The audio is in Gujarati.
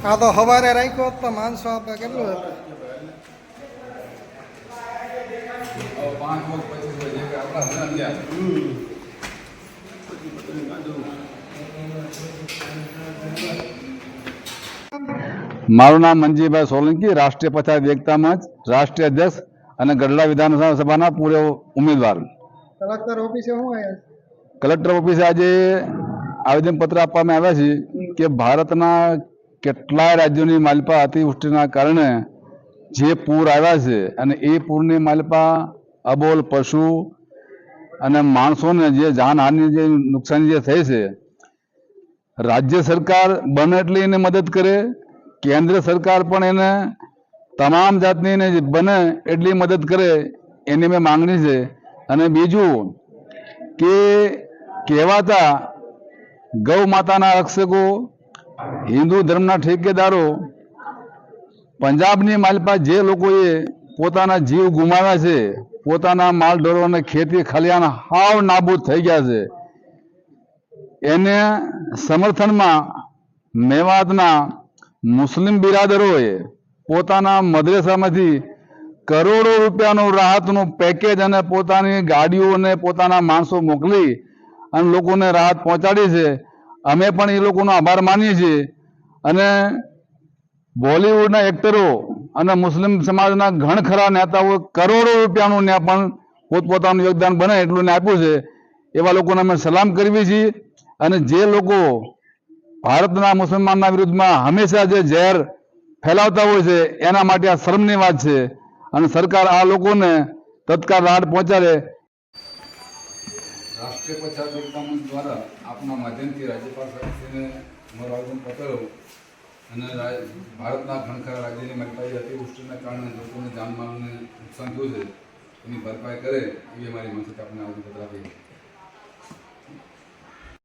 આ તો સવારે રાખ્યો તો માણસો આપણે કેટલું હતું. મારું નામ મંજીભાઈ સોલંકી, રાષ્ટ્રીય પંચાયત એકતા મંચ રાષ્ટ્રીય અધ્યક્ષ અને ગઢડા વિધાનસભાના પૂર્વ ઉમેદવાર. કલેક્ટર ઓફિસે શું આવ્યા? કલેક્ટર ઓફિસે આજે આવેદનપત્ર આપવામાં આવ્યા છે કે ભારતના કેટલાય રાજ્યોની માલિપા અતિવૃષ્ટિના કારણે જે પૂર આવ્યા છે અને એ પૂરની માલિપા અબોલ પશુ અને માણસોને જે જાનહાનિ જે નુકસાની જે થઈ છે, રાજ્ય સરકાર બને એટલી એને મદદ કરે, કેન્દ્ર સરકાર પણ એને તમામ જાતની એને બને એટલી મદદ કરે એની મેં માંગણી છે. અને બીજું કે કહેવાતા ગૌ માતાના રક્ષકો, હિન્દુ ધર્મના ઠેકેદારો, પંજાબની માલિપા જે લોકોએ પોતાના જીવ ગુમાવ્યા છે, પોતાના માલ ઢોરો અને ખેતી ખલિયાણ હાવ નાબૂદ થઈ ગયા છે, એને સમર્થનમાં મેવાતના મુસ્લિમ બિરાદરોએ પોતાના મદ્રેસામાંથી કરોડો રૂપિયાનું રાહતનું પેકેજ અને પોતાની ગાડીઓ અને પોતાના માણસો મોકલી અને લોકોને રાહત પહોંચાડી છે. અમે પણ એ લોકોનો આભાર માનીએ છીએ. અને બોલિવૂડના એક્ટરો અને મુસ્લિમ સમાજના ઘણ ખરા નેતાઓ કરોડો રૂપિયાનું ને પણ પોતપોતાનું યોગદાન બને એટલું ને આપ્યું છે. એવા લોકોને અમે સલામ કરવી છીએ. અને જે લોકો ભારતના મુસલમાનના વિરુદ્ધમાં હંમેશા જે ઝેર ફેલાવતા હોય છે એના માટે આ શરમની વાત છે. અને સરકાર આ લોકોને તત્કાળ રાહત પહોંચાડે. રાષ્ટ્રીય પંચાયત એકતા મંચ દ્વારા આપના માધ્યમથી રાજ્યપાલ સાહેબશ્રીને અમારું આવેદનપત્ર અને ભારતના ઘણખરા રાજ્યની મલપાઈ અતિવૃષ્ટિના કારણે લોકોને જાનમાલને નુકસાન થયું છે એની ભરપાઈ કરે એવી અમારી માંગ સાથે આપણે આવેદનપત્ર આપીએ.